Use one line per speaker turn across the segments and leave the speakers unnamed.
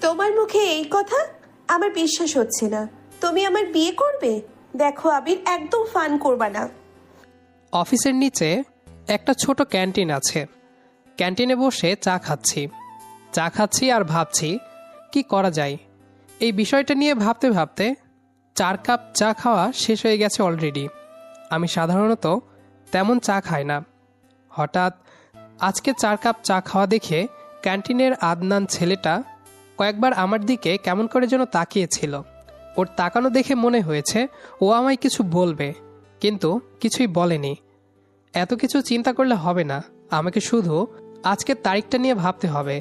তোমার মুখে এই কথা? আমার বিশ্বাস হচ্ছে না। তুমি আমার বিয়ে করবে? দেখো আবির, একদম ফান করবা না।
অফিসের নিচে একটা ছোট ক্যান্টিন আছে। ক্যান্টিনে বসে চা খাচ্ছি আর ভাবছি কি করা যায়। এই বিষয়টা নিয়ে ভাবতে ভাবতে 4 কাপ চা খাওয়া শেষ হয়ে গেছে অলরেডি। আমি সাধারণত তেমন চা খাই না। হঠাৎ আজকে 4 কাপ চা খাওয়া দেখে ক্যান্টিনের আদনান ছেলেটা কয়েকবার আমার দিকে কেমন করে যেন তাকিয়েছিল। ওর তাকানো দেখে মনে হয়েছে ও আমায় কিছু বলবে, কিন্তু কিছুই বলেনি। এত কিছু চিন্তা করলে হবে না, আমাকে শুধু আজকের তারিখটা নিয়ে ভাবতে হবে।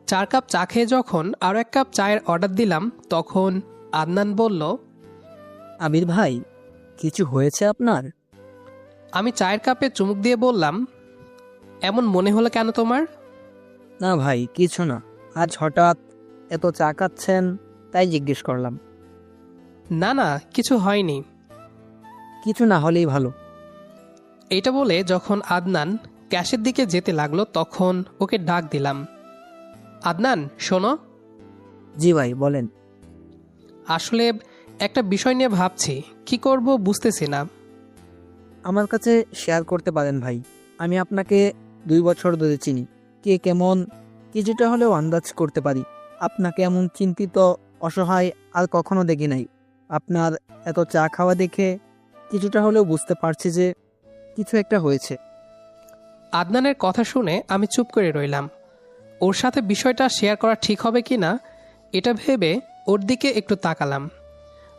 4 কাপ চা খেয়ে যখন আরও 1 কাপ চায়ের অর্ডার দিলাম, তখন আদনান বলল,
আবির ভাই, কিছু হয়েছে আপনার?
আমি চায়ের কাপে চুমুক দিয়ে বললাম, এমন মনে হলো কেন তোমার?
না ভাই, কিছু না। আজ হঠাৎ এত চা খাচ্ছেন, তাই জিজ্ঞেস করলাম।
না না, কিছু হয়নি।
কিছু না হলেই ভালো।
এটা বলে যখন আদনান ক্যাশের দিকে যেতে লাগলো, তখন ওকে ডাক দিলাম, আদনান শোনো।
জি ভাই, বলেন।
আসলে একটা বিষয় নিয়ে ভাবছি, কি করব বুঝতেছি না।
আমার কাছে শেয়ার করতে পারেন ভাই। আমি আপনাকে 2 বছর ধরে চিনি। কে কেমন কিছুটা হলেও আন্দাজ করতে পারি। আপনাকে এমন চিন্তিত, অসহায় আর কখনো দেখি নাই। আপনার এত চা খাওয়া দেখে কিছুটা হলেও বুঝতে পারছি যে কিছু একটা হয়েছে।
আদনানের কথা শুনে আমি চুপ করে রইলাম। ওর সাথে বিষয়টা শেয়ার করা ঠিক হবে কি না এটা ভেবে ওর দিকে একটু তাকালাম।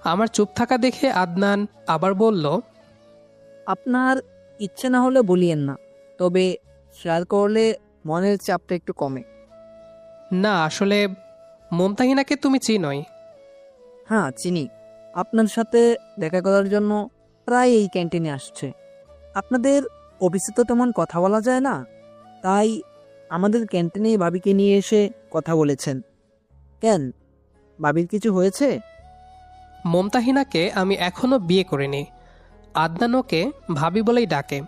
আমার চুপ থাকা দেখে আদনান আবার বলল,
আপনার ইচ্ছে না হলে বলিয়েন না, তবে শেয়ার করলে মনের চাপটা একটু কমে।
না আসলে মমতাহিনাকে তুমি চিনোই।
হ্যাঁ চিনি। আপনার সাথে দেখা করার জন্য প্রায় এই ক্যান্টিনে আসছে। আপনাদের অফিসে তো তেমন কথা বলা যায় না, তাই আমাদের ক্যান্টিনে ভাবিকে নিয়ে এসে কথা বলেছেন। কেন, ভাবির কিছু হয়েছে?
মমতাহিনাকে আমি এখনও বিয়ে করিনি। আদনান ওকে ভাবি বলেই ডাকে।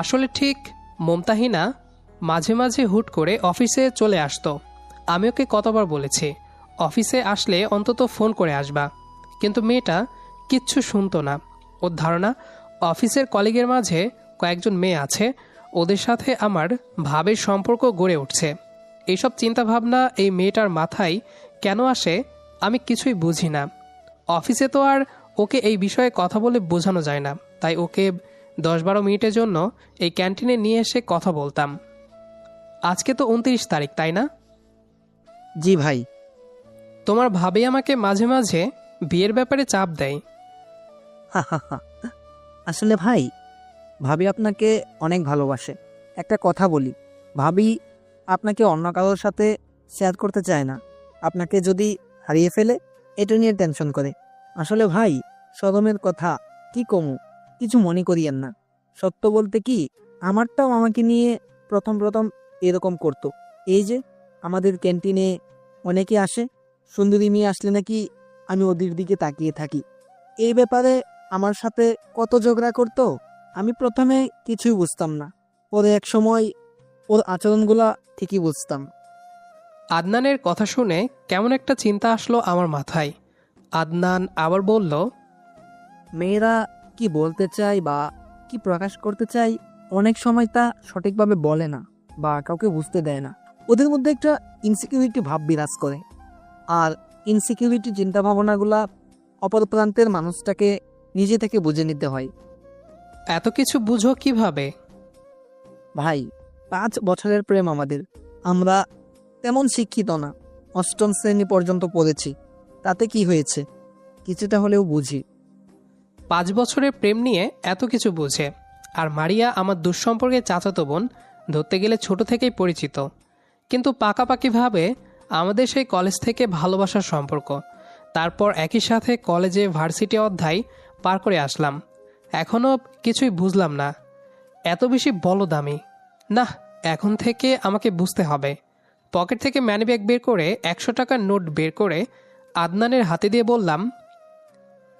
আসলে ঠিক মমতাহিনা মাঝে মাঝে হুট করে অফিসে চলে আসতো। আমি ওকে কতবার বলেছি অফিসে আসলে অন্তত ফোন করে আসবা, কিন্তু মেয়েটা কিচ্ছু শুনতো না। ওর ধারণা অফিসের কলিগের মাঝে কয়েকজন মেয়ে আছে, ওদের সাথে আমার ভাবের সম্পর্ক গড়ে উঠছে। এইসব চিন্তাভাবনা এই মেয়েটার মাথায় কেন আসে আমি কিছুই বুঝি না। অফিসে তো আর ওকে এই বিষয়ে কথা বলে বোঝানো যায় না, তাই ওকে 10-12 মিনিটের জন্য এই ক্যান্টিনে নিয়ে এসে কথা বলতাম। আজকে তো 29 তারিখ, তাই না?
জি ভাই।
তোমার ভাবি আমাকে মাঝে মাঝে বিয়ের ব্যাপারে চাপ দেয়।
হা হা হা। আসলে ভাই, ভাবি আপনাকে অনেক ভালোবাসে। একটা কথা বলি, ভাবি আপনাকে অন্য কারোর সাথে শেয়ার করতে চায় না। আপনাকে যদি হারিয়ে ফেলে এটা নিয়ে টেনশন করে। আসলে ভাই, শরমের কথা, কি কমু, কিছু মনে করিয়েন না। সত্য বলতে কি, আমারটাও আমাকে নিয়ে প্রথম প্রথম এরকম করতো। এই যে আমাদের ক্যান্টিনে অনেকে আসে, সুন্দরী মেয়ে আসলে নাকি আমি ওদের দিকে তাকিয়ে থাকি। এই ব্যাপারে আমার সাথে কত ঝগড়া করতো। আমি প্রথমে কিছুই বুঝতাম না, পরে এক সময় ওর আচরণগুলা ঠিকই বুঝতাম।
আদনানের কথা শুনে কেমন একটা চিন্তা আসলো আমার মাথায়। আদনান আবার বলল,
মেয়েরা কি বলতে চায় বা কি প্রকাশ করতে চায় অনেক সময় তা সঠিকভাবে বলে না বা কাউকে বুঝতে দেয় না। ওদের মধ্যে একটা ইনসিকিউরিটি ভাব বিরাজ করে, আর ইনসিকিউরিটি চিন্তা ভাবনাগুলা অপর প্রান্তের মানুষটাকে নিজে থেকে বুঝে নিতে হয়।
এত কিছু বুঝো কিভাবে?
ভাই, 5 বছরের প্রেম আমাদের। আমরা তেমন শিক্ষিত না, 8ম শ্রেণী পর্যন্ত পড়েছি। তাতে কি হয়েছে, কিছুটা হলেও বুঝি।
5 বছরের প্রেম নিয়ে এত কিছু বুঝে। আর মারিয়া আমার দুঃসম্পর্কে চাচাতো বোন, ধরতে গেলে ছোট থেকেই পরিচিত। কিন্তু পাকাপাকিভাবে আমাদের সেই কলেজ থেকে ভালোবাসার সম্পর্ক। তারপর একই সাথে কলেজে ভার্সিটি অধ্যায় পার করে আসলাম। এখনও কিছুই বুঝলাম না। এত বেশি বলদ আমি। না, এখন থেকে আমাকে বুঝতে হবে। পকেট থেকে ম্যানিব্যাগ বের করে 100 টাকার নোট বের করে আদনানের হাতে দিয়ে বললাম,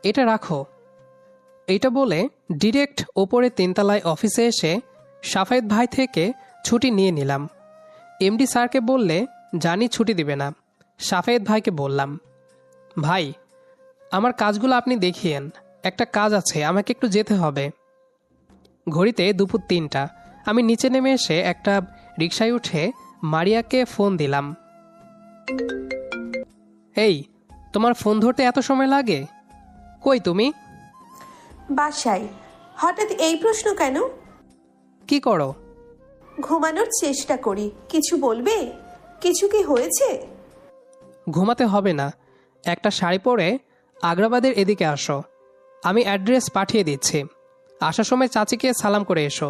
এটা রাখো। এইটা বলে ডিরেক্ট ওপরে 3 তলায় অফিসে এসে সাফায়েত ভাই থেকে ছুটি নিয়ে নিলাম। এমডি স্যারকে বললে জানি ছুটি দিবে না, সাফেদ ভাইকে বললাম, ভাই আমার কাজগুলো আপনি দেখিয়েন, একটা কাজ আছে, আমাকে একটু যেতে হবে। ঘড়িতে দুপুর 3টা। আমি নিচে নেমে এসে একটা রিকশায় উঠে মারিয়াকে ফোন দিলাম। এই, তোমার ফোন ধরতে এত সময় লাগে? কই তুমি?
বাসায়। হঠাৎ এই প্রশ্ন কেন?
কি করো?
ঘুমানোর চেষ্টা করি। কিছু বলবে? কিছু কি হয়েছে?
ঘুমাতে হবে না, একটা শাড়ি পরে আগ্রাবাদের এদিকে আসো, আমি অ্যাড্রেস পাঠিয়ে দিচ্ছি। আসার সময় চাচিকে সালাম করে এসো।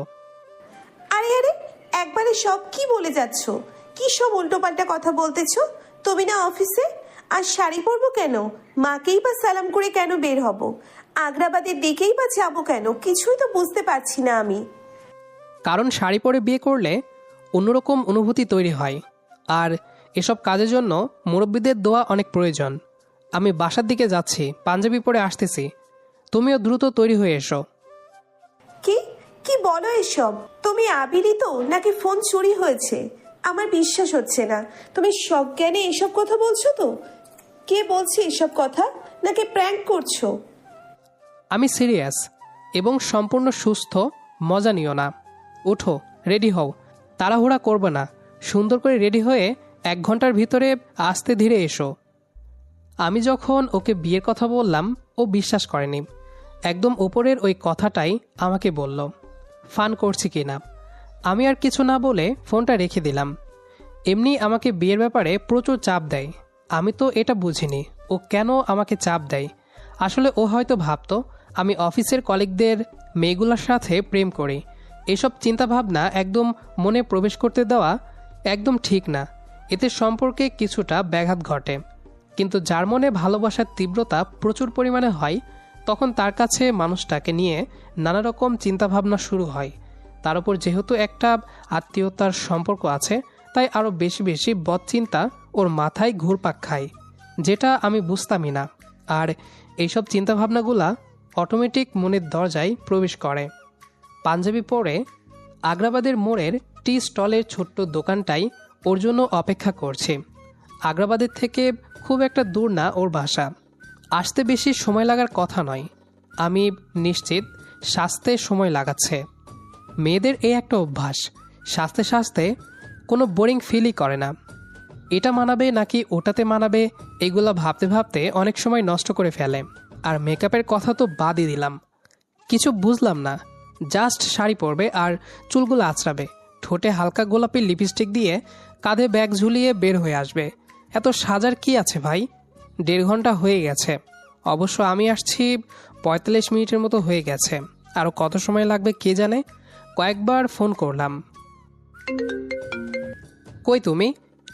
আরে আরে, একবারে সব কি বলে যাচ্ছ? কি সব উল্টোপাল্টা কথা বলতেছ? তুমি না অফিসে? আর শাড়ি পরবো কেন? মাকেই বা সালাম করে কেন বের হব? আগ্রাবাদের দিকেই বা যাবো কেন? কিছুই তো বুঝতে পারছি না আমি।
কারণ শাড়ি পরে বিয়ে করলে অন্যরকম অনুভূতি তৈরি হয়, আর এসব কাজের জন্য মুরব্বীদের দোয়া অনেক প্রয়োজন। আমি বাসার দিকে যাচ্ছি, পাঞ্জাবি পরে আসতেছি, তুমিও দ্রুত তৈরি হয়ে এসো।
কি কি বলো এসব? তুমি আবিরই তো, নাকি ফোন চুরি হয়েছে? আমার বিশ্বাস হচ্ছে না। তুমি সজ্ঞানে এসব কথা বলছো তো? কে বলছে এসব কথা? নাকি প্র্যাঙ্ক করছো?
আমি সিরিয়াস এবং সম্পূর্ণ সুস্থ, মজা নিও না। উঠো, রেডি হও, তাড়াহুড়া করবে না, সুন্দর করে রেডি হয়ে 1 ঘন্টার ভিতরে আস্তে ধীরে এসো। আমি যখন ওকে বিয়ের কথা বললাম, ও বিশ্বাস করেনি। একদম ওপরের ওই কথাটাই আমাকে বলল, ফান করছি কি না। আমি আর কিছু না বলে ফোনটা রেখে দিলাম। এমনি আমাকে বিয়ের ব্যাপারে প্রচুর চাপ দেয়। আমি তো এটা বুঝিনি ও কেন আমাকে চাপ দেয়। আসলে ও হয়তো ভাবতো আমি অফিসের কলিগদের মেয়েগুলোর সাথে প্রেম করি। এসব চিন্তাভাবনা একদম মনে প্রবেশ করতে দেওয়া একদম ঠিক না। এতে সম্পর্কে কিছুটা ব্যাঘাত ঘটে। কিন্তু যার মনে ভালোবাসার তীব্রতা প্রচুর পরিমাণে হয়, তখন তার কাছে মানুষটাকে নিয়ে নানা রকম চিন্তাভাবনা শুরু হয়। তার উপর যেহেতু একটা আত্মীয়তার সম্পর্ক আছে, তাই আরও বেশি বেশি বদচিন্তা ওর মাথায় ঘুরপাক খায়, যেটা আমি বুঝতামই না। আর এইসব চিন্তাভাবনাগুলা অটোমেটিক মনের দরজায় প্রবেশ করে। পাঞ্জাবি পরে আগ্রাবাদের মোড়ের টি স্টলের ছোট্ট দোকানটাই ওর জন্য অপেক্ষা করছে। আগ্রাবাদের থেকে খুব একটা দূর না ওর বাসা, আসতে বেশি সময় লাগার কথা নয়। আমি নিশ্চিত সাজতে সময় লাগাচ্ছে। মেয়েদের এই একটা অভ্যাস, সাজতে সাজতে কোনো বোরিং ফিলই করে না। এটা মানাবে নাকি ওটাতে মানাবে, এগুলো ভাবতে ভাবতে অনেক সময় নষ্ট করে ফেলে। আর মেকআপের কথা তো বাদই দিলাম, কিছু বুঝলাম না। জাস্ট শাড়ি পরবে আর চুলগুলো আঁচড়াবে, ঠোঁটে হালকা গোলাপি লিপস্টিক দিয়ে কাঁধে ব্যাগ ঝুলিয়ে বের হয়ে আসবে। এত সাজার কি আছে ভাই? 1.5 ঘন্টা হয়ে গেছে। অবশ্য আমি আসছি 45 মিনিটের মতো হয়ে গেছে, আরও কত সময় লাগবে কে জানে। কয়েকবার ফোন করলাম। কই তুমি?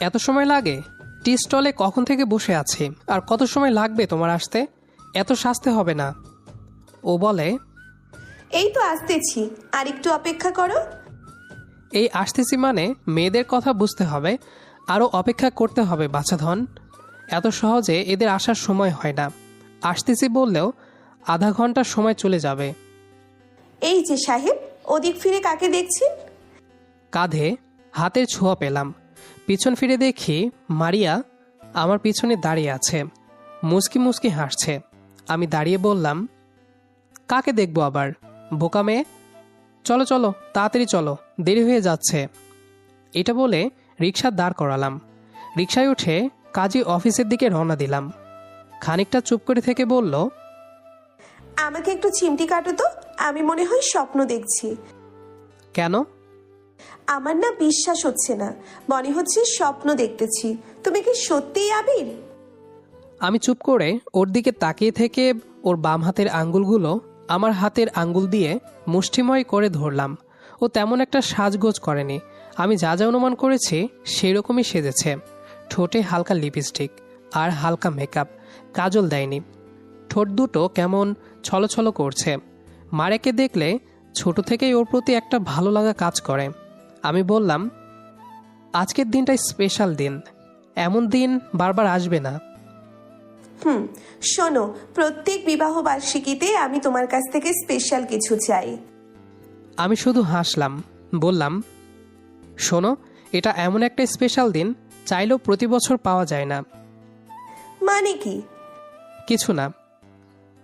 এত সময় লাগে? টি স্টলে কখন থেকে বসে আছি, আর কত সময় লাগবে তোমার আসতে? এত সাজতে হবে না। ও বলে,
এই তো আসতেছি, আর একটু অপেক্ষা করো।
এই আসতেছি মানে মেয়েদের কথা বুঝতে হবে, আরও অপেক্ষা করতে হবে বাছাধন। এত সহজে এদের আসার সময় হয় না। আসতেছি বললেও আধা ঘন্টা সময় চলে যাবে।
এই যে সাহেব, ওদিক ফিরে কাকে দেখছেন?
কাঁধে হাতের ছোঁয়া পেলাম। পিছন ফিরে দেখি মারিয়া আমার পিছনে দাঁড়িয়ে আছে, মুচকি মুচকি হাসছে। আমি দাঁড়িয়ে বললাম, কাকে দেখবো আবার, বোকা মেয়ে? চলো চলো, তাড়াতাড়ি চলো, দেরি হয়ে যাচ্ছে। এটা বলে রিকশা দাঁড় করালাম। রিকশায় উঠে কাজী অফিসের দিকে রওনা দিলাম। খানিকটা চুপ করে থেকে বলল,
আমাকে একটু চিমটি কাটো তো, আমি মনে হয় স্বপ্ন দেখছি।
কেন?
আমার না বিশ্বাস হচ্ছে না, মনে হচ্ছে স্বপ্ন দেখতেছি। তুমি কি সত্যিই আবির?
আমি চুপ করে ওর দিকে তাকিয়ে থেকে ওর বাম হাতের আঙ্গুলগুলো আমার হাতের আঙ্গুল দিয়ে মুষ্টিময় করে ধরলাম। ও তেমন একটা সাজগোজ করেনি, আমি যা যা অনুমান করেছি সেই রকমই সেজেছে। ঠোঁটে হালকা লিপস্টিক আর হালকা মেকআপ, কাজল দেয়নি। ঠোঁট দুটো কেমন ছলছল করছে। মারেকে দেখলে ছোট থেকেই ওর প্রতি একটা ভালো লাগা কাজ করে। আমি বললাম, আজকের দিনটা স্পেশাল দিন, এমন দিন বারবার আসবে না।
শোনো, প্রত্যেক বিবাহ বার্ষিকীতে আমি তোমার কাছ থেকে স্পেশাল কিছু চাই।
আমি শুধু হাসলাম, বললাম, শোনো, এটা এমন একটা স্পেশাল দিন চাইলেও প্রতি বছর পাওয়া যায় না।
মানে কি?
কিছু না।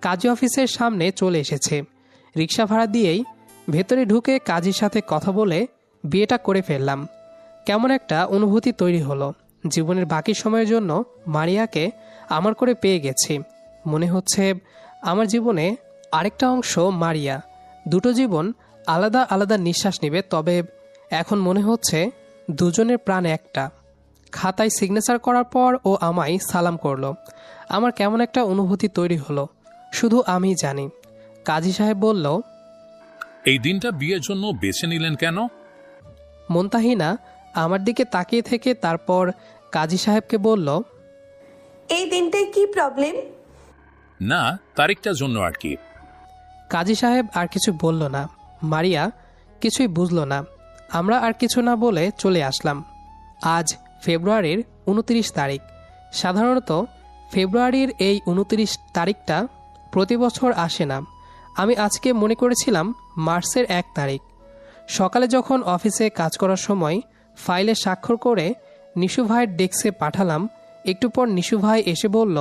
কাজী অফিসের সামনে চলে এসেছে। রিক্সা ভাড়া দিয়েই ভেতরে ঢুকে কাজীর সাথে কথা বলে বিয়েটা করে ফেললাম। কেমন একটা অনুভূতি তৈরি হলো। জীবনের বাকি সময়ের জন্য মারিয়াকে আমার করে পেয়ে গেছি। মনে হচ্ছে আমার জীবনে আরেকটা অংশ মারিয়া। দুটো জীবন আলাদা আলাদা নিঃশ্বাস নেবে, তবে এখন মনে হচ্ছে দুজনের প্রাণ একটা। খাতায় সিগনেচার করার পর ও আমায় সালাম করলো। আমার কেমন একটা অনুভূতি তৈরি হলো, শুধু আমিই জানি। কাজী সাহেব বলল,
এই দিনটা বিয়ের জন্য বেছে নিলেন কেন?
মুনতাহিনা আমার দিকে তাকিয়ে থেকে তারপর কাজী সাহেবকে বলল,
এই দিনটায় কি প্রবলেম?
না, তারিখটার জন্য আর কি।
কাজী সাহেব আর কিছু বলল না। মারিয়া কিছুই বুঝলো না। আমরা আর কিছু না বলে চলে আসলাম। আজ ফেব্রুয়ারির 29 তারিখ। সাধারণত ফেব্রুয়ারির এই 29 তারিখটা প্রতি বছর আসে না। আমি আজকে মনে করেছিলাম মার্চের 1 তারিখ। সকালে যখন অফিসে কাজ করার সময় ফাইলে স্বাক্ষর করে নিশু ভাইয়ের ডেস্কে পাঠালাম, একটু পর নিশু ভাই এসে বলল,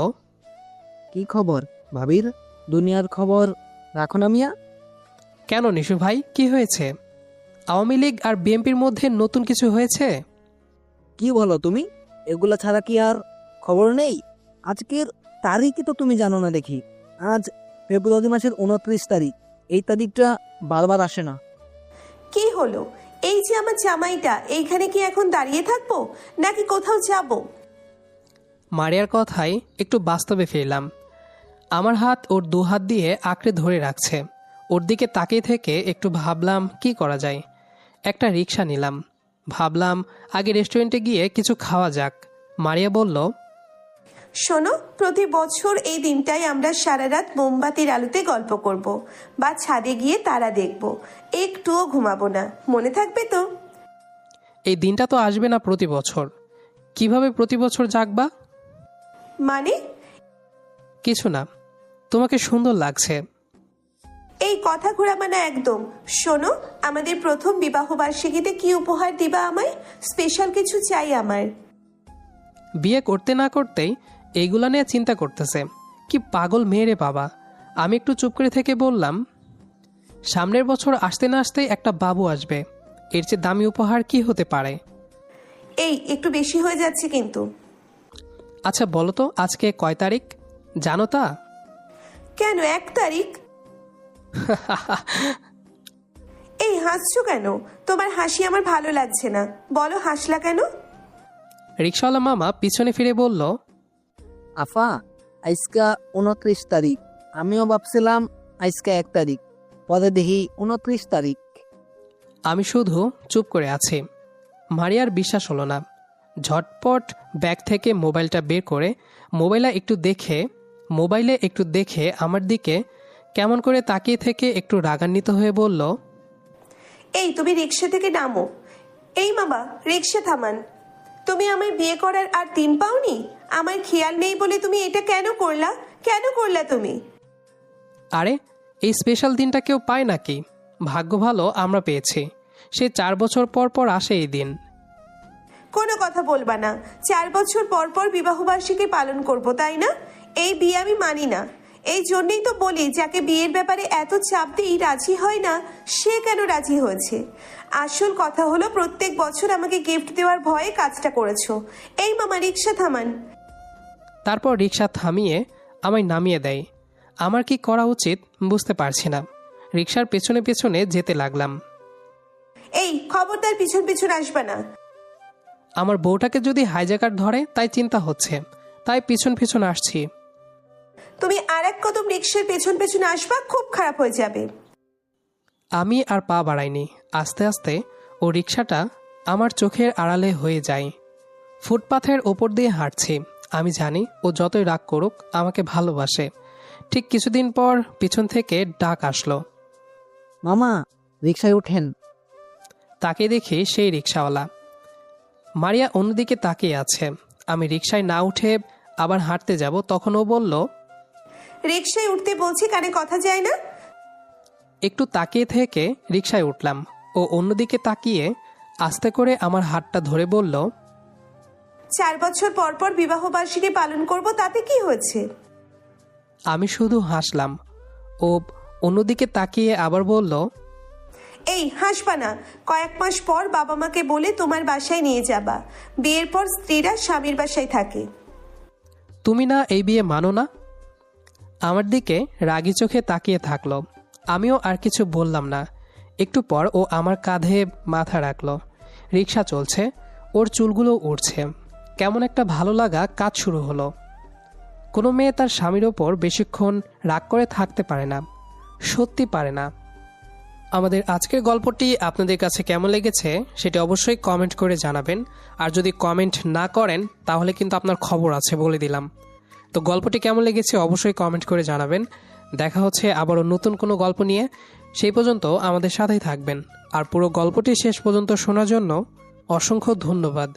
কি খবর ভাবির? দুনিয়ার খবর রাখো না মিয়া?
কেন নিশু ভাই, কি হয়েছে? আওয়ামী লীগ আর বিএনপির মধ্যে নতুন কিছু হয়েছে?
কি বলো তুমি? এগুলা ছাড়া কি আর খবর নেই? আজকের তারিখই তো তুমি জানো না দেখি। আজ ফেব্রুয়ারি মাসের 29 তারিখ। এই তারিখটা বারবার আসে না।
কি হলো? এই যে আমার জামাইটা, এইখানে কি এখন দাঁড়িয়ে থাকবো নাকি কোথাও যাব?
মারিয়ার কথায় একটু বাস্তবে ফিরলাম। আমার হাত ওর দু হাত দিয়ে আঁকড়ে ধরে রাখছে। ওর দিকে তাকিয়ে থেকে একটু ভাবলাম কি করা যায়। একটা রিক্সা নিলাম। ভাবলাম আগে রেস্টুরেন্টে গিয়ে কিছু খাওয়া যাক। মারিয়া বলল,
শোনো, প্রতি বছর এই দিনটাই আমরা সারা রাত মোমবাতির আলোতে গল্প করব বা ছাদে গিয়ে তারা দেখব, একটুও ঘুমাবো না। মনে থাকবে তো?
এই দিনটা তো আসবে না প্রতি বছর। কিভাবে প্রতি বছর জাগবা?
মানে?
কিছু না, তোমাকে সুন্দর লাগছে।
এই কথা ঘোরাবা না একদম। শোনো, আমাদের প্রথম বিবাহ বার্ষিকীতে কি উপহার দিবা আমায়? স্পেশাল কিছু চাই আমার।
বিয়ে করতে না করতেই এইগুলা নিয়ে চিন্তা করতেছে। কি পাগল মেয়ে রে বাবা। আমি একটু চুপ করে থেকে বললাম, সামনের বছর আসতে না আসতেই একটা বাবু আসবে। এর চেয়ে দামি উপহার কি হতে পারে?
এই একটু বেশি হয়ে যাচ্ছে কিন্তু।
আচ্ছা বলো তো, আজকে কয় তারিখ জানো তা?
কেন 1 তারিখ? এই হাসছো কেন? তোমার হাসি আমার ভালো লাগছে না। বলো, হাসলা কেন?
রিক্সাওয়ালা মামা পিছনে ফিরে বলল,
আফা, আজকা 29 তারিখ। আমিও ভাবছিলাম আজকা 1 তারিখ, পরে দেখি 29 তারিখ।
আমি শুধু চুপ করে আছি। মারিয়ার বিশ্বাস হলো না। ঝটপট ব্যাগ থেকে মোবাইলটা বের করে মোবাইলে একটু দেখে আমার দিকে কেমন করে তাকিয়ে থেকে একটু রাগান্বিত হয়ে বলল,
এই তুমি রিক্সা থেকে নামো। এই মামা, রিক্সা থামান। তুমি আমায় বিয়ে করার আর দিন পাওনি? আমার খেয়াল নেই বলে তুমি এটা কেন করলা? কেন করলা তুমি?
আরে এই স্পেশাল দিনটা কেউ পায় নাকি? ভাগ্য ভালো আমরা পেয়েছি। সে 4 বছর পর পর আসে এই দিন।
কোনো কথা বলবা না। 4 বছর পর পর বিবাহবার্ষিকী পালন করব, তাই না? এই বিয়ে আমি মানি না। এই জন্যই তো বলি, যাকে বিয়ের ব্যাপারে এত চাপ দিই রাজি হয় না, সে কেন রাজি হয়েছে? আসল কথা হলো, প্রত্যেক বছর আমাকে গিফট দেওয়ার ভয়ে কাজটা করেছো। এই মামা, রিক্সা থামান।
তারপর রিক্সা থামিয়ে আমায় নামিয়ে দেয়। আমার কি করা উচিত বুঝতে পারছি না। রিক্সার পেছনে পেছনে যেতে লাগলাম।
এই খবরদার পিছন পিছন আসবে না।
আমার বউটাকে যদি হাইজ্যাকার ধরে তাই চিন্তা হচ্ছে, তাই পিছন পিছন আসছি।
তুমি আর এক কদম রিক্সার পেছন পেছন আসবা, খুব খারাপ হয়ে যাবে।
আমি আর পা বাড়াইনি। আস্তে আস্তে ও রিক্সাটা আমার চোখের আড়ালে হয়ে যায়। ফুটপাথের ওপর দিয়ে হাঁটছি। আমি জানি ও যতই রাগ করুক আমাকে ভালোবাসে। ঠিক কিছুদিন পর পিছন থেকে ডাক আসলো,
মামা, রিক্সায় ওঠেন।
তাকে দেখি সেই রিক্সাওয়ালা। মারিয়া অন্যদিকে তাকিয়ে আছে। আমি রিক্সায় না উঠে আবার হাঁটতে যাব, তখন ও বলল,
রিক্সায় উঠতে বলছি, কানে কথা যায় না?
একটু তাকিয়ে থেকে রিক্সায় উঠলাম। ও অন্যদিকে তাকিয়ে আস্তে করে আমার হাতটা ধরে বলল,
4 বছর পর পর বিবাহ বার্ষিকী পালন করব, তাতে কি হয়েছে?
আমি শুধু হাসলাম। ও অন্যদিকে তাকিয়ে আবার বলল,
এই হাসবা না। কয়েক মাস পর বাবা মাকে বলে তোমার বাসায় নিয়ে যাবা। বিয়ের পর স্ত্রীরা স্বামীর বাসায় থাকে।
তুমি না এই বিয়ে মানো না? আমার দিকে রাগী চোখে তাকিয়ে থাকলো। আমিও আর কিছু বললাম না। একটু পর ও আমার কাঁধে মাথা রাখলো। রিক্সা চলছে, ওর চুলগুলো উড়ছে। কেমন একটা ভালো লাগা কাজ শুরু হলো। কোনো মেয়ে তার স্বামীর ওপর বেশিক্ষণ রাগ করে থাকতে পারে না, সত্যি পারে না। আমাদের আজকের গল্পটি আপনাদের কাছে কেমন লেগেছে সেটা অবশ্যই কমেন্ট করে জানাবেন। আর যদি কমেন্ট না করেন তাহলে কিন্তু আপনার খবর আছে, বলে দিলাম। তো গল্পটি কেমন লেগেছে অবশ্যই কমেন্ট করে জানাবেন। দেখা হচ্ছে আবারও নতুন কোনো গল্প নিয়ে। সেই পর্যন্ত আমাদের সাথেই থাকবেন। আর পুরো গল্পটি শেষ পর্যন্ত শোনার জন্য অসংখ্য ধন্যবাদ।